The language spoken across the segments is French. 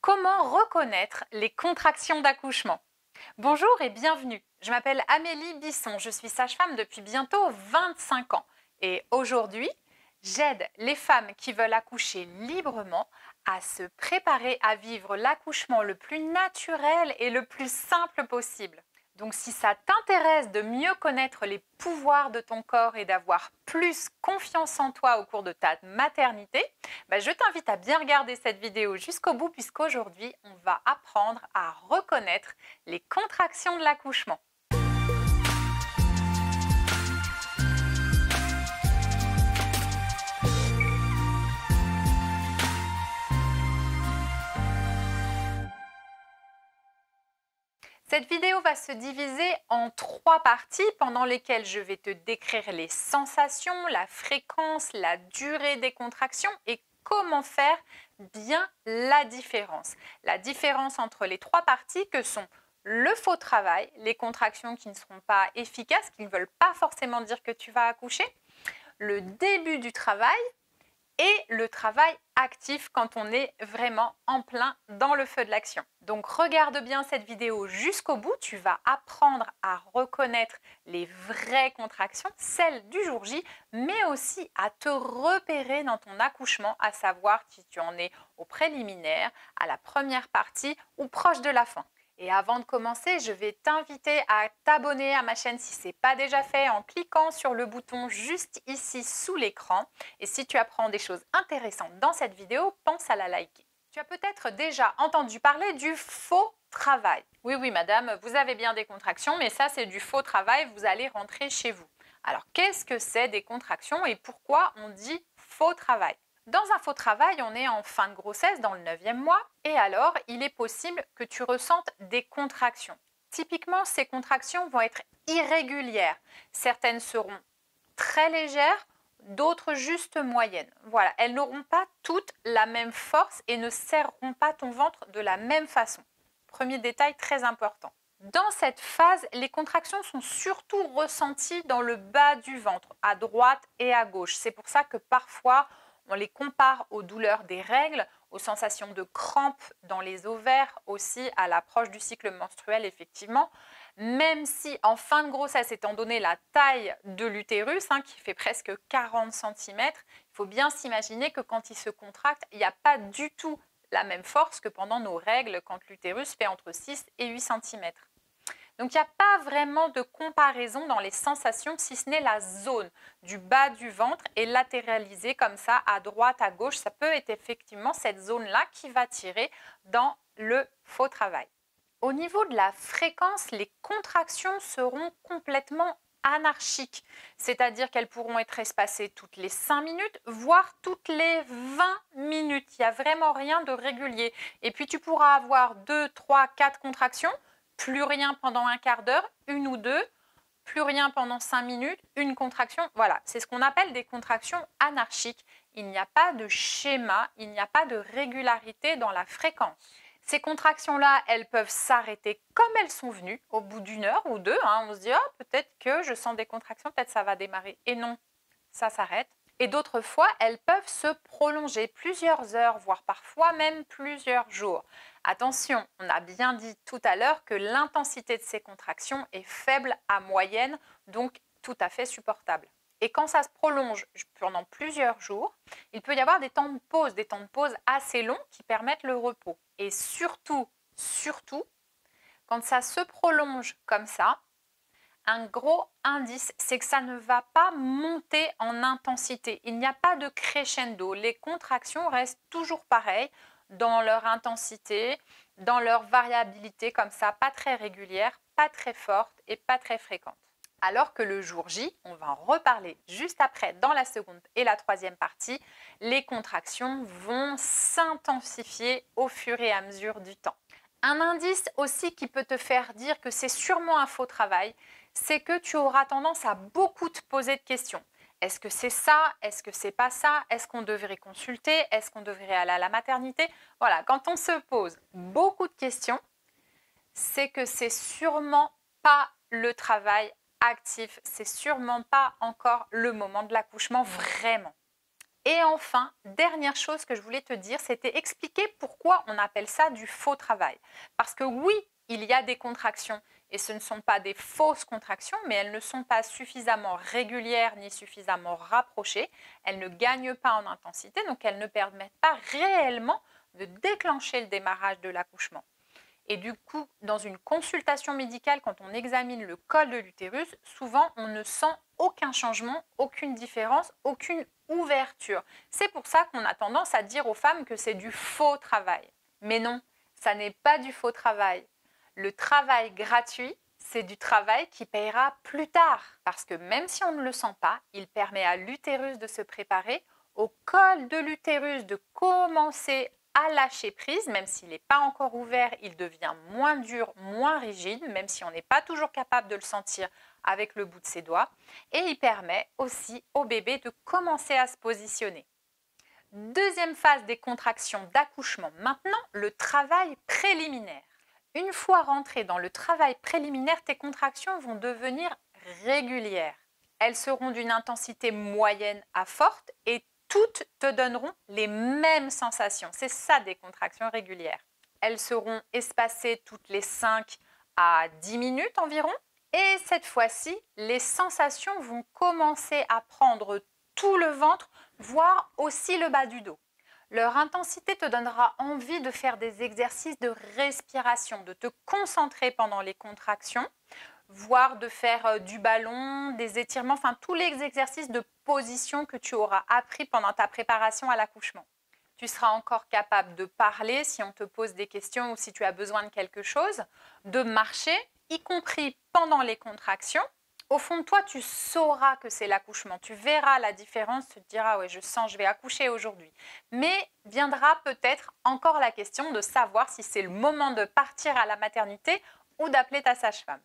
Comment reconnaître les contractions d'accouchement? Bonjour et bienvenue. Je m'appelle Amélie Bisson, je suis sage-femme depuis bientôt 25 ans. Et aujourd'hui, j'aide les femmes qui veulent accoucher librement à se préparer à vivre l'accouchement le plus naturel et le plus simple possible. Donc si ça t'intéresse de mieux connaître les pouvoirs de ton corps et d'avoir plus confiance en toi au cours de ta maternité, je t'invite à bien regarder cette vidéo jusqu'au bout puisqu'aujourd'hui, on va apprendre à reconnaître les contractions de l'accouchement. Cette vidéo va se diviser en 3 parties pendant lesquelles je vais te décrire les sensations, la fréquence, la durée des contractions et comment faire bien la différence. La différence entre les 3 parties que sont le faux travail, les contractions qui ne seront pas efficaces, qui ne veulent pas forcément dire que tu vas accoucher, le début du travail et le travail actif quand on est vraiment en plein dans le feu de l'action. Donc regarde bien cette vidéo jusqu'au bout, tu vas apprendre à reconnaître les vraies contractions, celles du jour J, mais aussi à te repérer dans ton accouchement, à savoir si tu en es au préliminaire, à la première partie ou proche de la fin. Et avant de commencer, je vais t'inviter à t'abonner à ma chaîne si ce n'est pas déjà fait en cliquant sur le bouton juste ici sous l'écran. Et si tu apprends des choses intéressantes dans cette vidéo, pense à la liker. Tu as peut-être déjà entendu parler du faux travail. Oui, oui, madame, vous avez bien des contractions, mais ça, c'est du faux travail, vous allez rentrer chez vous. Alors, qu'est-ce que c'est des contractions et pourquoi on dit faux travail ? Dans un faux travail, on est en fin de grossesse, dans le 9e mois, et alors il est possible que tu ressentes des contractions. Typiquement, ces contractions vont être irrégulières. Certaines seront très légères, d'autres juste moyennes. Voilà, elles n'auront pas toutes la même force et ne serreront pas ton ventre de la même façon. Premier détail très important. Dans cette phase, les contractions sont surtout ressenties dans le bas du ventre, à droite et à gauche. C'est pour ça que parfois, on les compare aux douleurs des règles, aux sensations de crampes dans les ovaires, aussi à l'approche du cycle menstruel, effectivement. Même si en fin de grossesse, étant donné la taille de l'utérus, qui fait presque 40 cm, il faut bien s'imaginer que quand il se contracte, il n'y a pas du tout la même force que pendant nos règles quand l'utérus fait entre 6 et 8 cm. Donc, il n'y a pas vraiment de comparaison dans les sensations, si ce n'est la zone du bas du ventre et latéralisée comme ça, à droite, à gauche. Ça peut être effectivement cette zone-là qui va tirer dans le faux travail. Au niveau de la fréquence, les contractions seront complètement anarchiques, c'est-à-dire qu'elles pourront être espacées toutes les 5 minutes, voire toutes les 20 minutes. Il n'y a vraiment rien de régulier. Et puis, tu pourras avoir 2, 3, 4 contractions, plus rien pendant un quart d'heure, une ou deux, plus rien pendant 5 minutes, une contraction. Voilà, c'est ce qu'on appelle des contractions anarchiques. Il n'y a pas de schéma, il n'y a pas de régularité dans la fréquence. Ces contractions-là, elles peuvent s'arrêter comme elles sont venues, au bout d'une heure ou deux. On se dit, oh, peut-être que je sens des contractions, peut-être ça va démarrer. Et non, ça s'arrête. Et d'autres fois, elles peuvent se prolonger plusieurs heures, voire parfois même plusieurs jours. Attention, on a bien dit tout à l'heure que l'intensité de ces contractions est faible à moyenne, donc tout à fait supportable. Et quand ça se prolonge pendant plusieurs jours, il peut y avoir des temps de pause assez longs qui permettent le repos. Et surtout, quand ça se prolonge comme ça, un gros indice, c'est que ça ne va pas monter en intensité. Il n'y a pas de crescendo. Les contractions restent toujours pareilles dans leur intensité, dans leur variabilité comme ça, pas très régulière, pas très forte et pas très fréquente. Alors que le jour J, on va en reparler juste après dans la seconde et la troisième partie, les contractions vont s'intensifier au fur et à mesure du temps. Un indice aussi qui peut te faire dire que c'est sûrement un faux travail, c'est que tu auras tendance à beaucoup te poser de questions. Est-ce que c'est ça? Est-ce que c'est pas ça? Est-ce qu'on devrait consulter? Est-ce qu'on devrait aller à la maternité? Voilà, quand on se pose beaucoup de questions, c'est que c'est sûrement pas le travail actif, c'est sûrement pas encore le moment de l'accouchement vraiment. Et enfin, dernière chose que je voulais te dire, c'était expliquer pourquoi on appelle ça du faux travail. Parce que oui, il y a des contractions et ce ne sont pas des fausses contractions, mais elles ne sont pas suffisamment régulières ni suffisamment rapprochées. Elles ne gagnent pas en intensité, donc elles ne permettent pas réellement de déclencher le démarrage de l'accouchement. Et du coup, dans une consultation médicale, quand on examine le col de l'utérus, souvent on ne sent aucun changement, aucune différence, aucune ouverture. C'est pour ça qu'on a tendance à dire aux femmes que c'est du faux travail. Mais non, ça n'est pas du faux travail. Le travail gratuit, c'est du travail qui payera plus tard. Parce que même si on ne le sent pas, il permet à l'utérus de se préparer, au col de l'utérus de commencer à lâcher prise, même s'il n'est pas encore ouvert, il devient moins dur, moins rigide, même si on n'est pas toujours capable de le sentir avec le bout de ses doigts. Et il permet aussi au bébé de commencer à se positionner. Deuxième phase des contractions d'accouchement, maintenant le travail préliminaire. Une fois rentré dans le travail préliminaire, tes contractions vont devenir régulières. Elles seront d'une intensité moyenne à forte et toutes te donneront les mêmes sensations. C'est ça des contractions régulières. Elles seront espacées toutes les 5 à 10 minutes environ. Et cette fois-ci, les sensations vont commencer à prendre tout le ventre, voire aussi le bas du dos. Leur intensité te donnera envie de faire des exercices de respiration, de te concentrer pendant les contractions, voire de faire du ballon, des étirements, enfin tous les exercices de position que tu auras appris pendant ta préparation à l'accouchement. Tu seras encore capable de parler si on te pose des questions ou si tu as besoin de quelque chose, de marcher, y compris pendant les contractions. Au fond de toi, tu sauras que c'est l'accouchement. Tu verras la différence, tu te diras « ouais, je sens, je vais accoucher aujourd'hui ». Mais viendra peut-être encore la question de savoir si c'est le moment de partir à la maternité ou d'appeler ta sage-femme.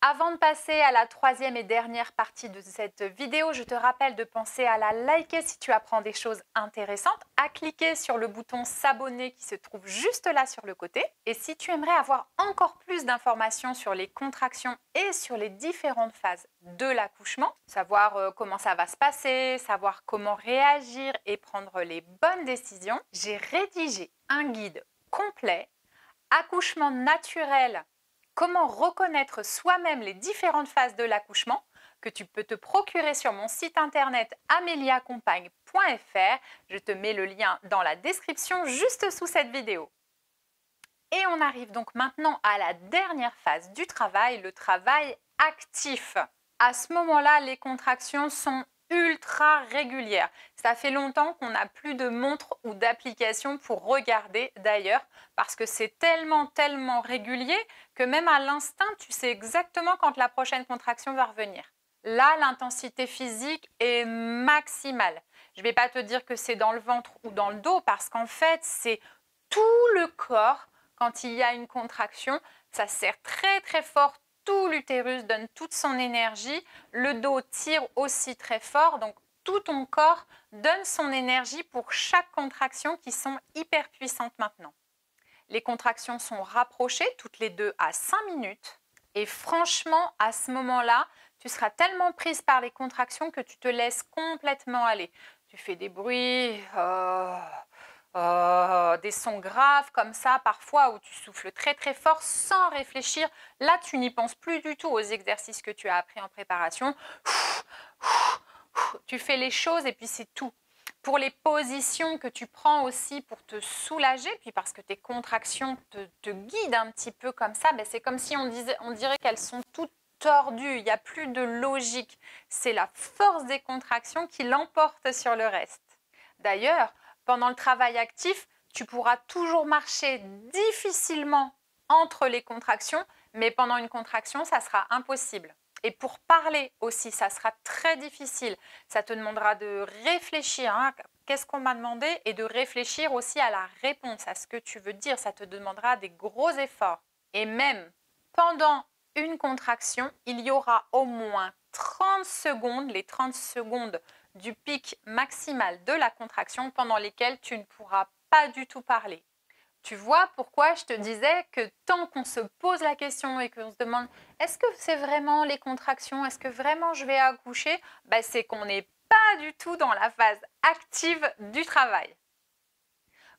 Avant de passer à la troisième et dernière partie de cette vidéo, je te rappelle de penser à la liker si tu apprends des choses intéressantes, à cliquer sur le bouton s'abonner qui se trouve juste là sur le côté. Et si tu aimerais avoir encore plus d'informations sur les contractions et sur les différentes phases de l'accouchement, savoir comment ça va se passer, savoir comment réagir et prendre les bonnes décisions, j'ai rédigé un guide complet, accouchement naturel. Comment reconnaître soi-même les différentes phases de l'accouchement que tu peux te procurer sur mon site internet ameliacompagne.fr. Je te mets le lien dans la description juste sous cette vidéo. Et on arrive donc maintenant à la dernière phase du travail, le travail actif. À ce moment-là, les contractions sont ultra régulière. Ça fait longtemps qu'on n'a plus de montre ou d'application pour regarder d'ailleurs parce que c'est tellement régulier que même à l'instinct, tu sais exactement quand la prochaine contraction va revenir. Là, l'intensité physique est maximale. Je ne vais pas te dire que c'est dans le ventre ou dans le dos parce qu'en fait, c'est tout le corps quand il y a une contraction. Ça serre très fort. Tout l'utérus donne toute son énergie, le dos tire aussi très fort, donc tout ton corps donne son énergie pour chaque contraction qui sont hyper puissantes maintenant. Les contractions sont rapprochées toutes les 2 à 5 minutes et franchement, à ce moment-là, tu seras tellement prise par les contractions que tu te laisses complètement aller. Tu fais des bruits... des sons graves comme ça parfois où tu souffles très fort sans réfléchir. Là, tu n'y penses plus du tout aux exercices que tu as appris en préparation. Tu fais les choses et puis c'est tout. Pour les positions que tu prends aussi pour te soulager, puis parce que tes contractions te guident un petit peu comme ça, ben c'est comme si on dirait qu'elles sont toutes tordues, il n'y a plus de logique. C'est la force des contractions qui l'emporte sur le reste. D'ailleurs, pendant le travail actif, tu pourras toujours marcher difficilement entre les contractions, mais pendant une contraction, ça sera impossible. Et pour parler aussi, ça sera très difficile. Ça te demandera de réfléchir, hein, qu'est-ce qu'on m'a demandé, et de réfléchir aussi à la réponse, à ce que tu veux dire. Ça te demandera des gros efforts. Et même pendant une contraction, il y aura au moins 30 secondes, les 30 secondes du pic maximal de la contraction pendant lesquelles tu ne pourras pas du tout parler. Tu vois pourquoi je te disais que tant qu'on se pose la question et qu'on se demande est-ce que c'est vraiment les contractions, est-ce que vraiment je vais accoucher, c'est qu'on n'est pas du tout dans la phase active du travail.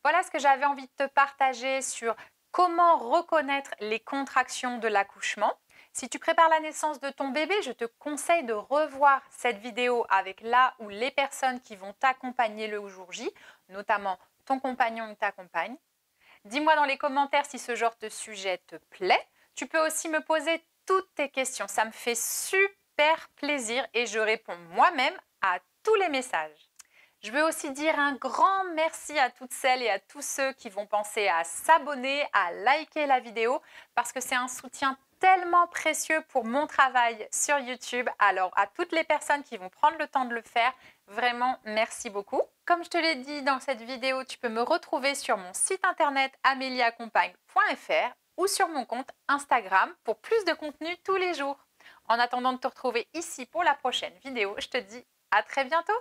Voilà ce que j'avais envie de te partager sur comment reconnaître les contractions de l'accouchement. Si tu prépares la naissance de ton bébé, je te conseille de revoir cette vidéo avec là ou les personnes qui vont t'accompagner le jour J, notamment ton compagnon ou ta compagne. Dis-moi dans les commentaires si ce genre de sujet te plaît. Tu peux aussi me poser toutes tes questions. Ça me fait super plaisir et je réponds moi-même à tous les messages. Je veux aussi dire un grand merci à toutes celles et à tous ceux qui vont penser à s'abonner, à liker la vidéo parce que c'est un soutien tellement précieux pour mon travail sur YouTube. Alors à toutes les personnes qui vont prendre le temps de le faire, vraiment merci beaucoup. Comme je te l'ai dit dans cette vidéo, tu peux me retrouver sur mon site internet ameliaccompagne.fr ou sur mon compte Instagram pour plus de contenu tous les jours. En attendant de te retrouver ici pour la prochaine vidéo, je te dis à très bientôt.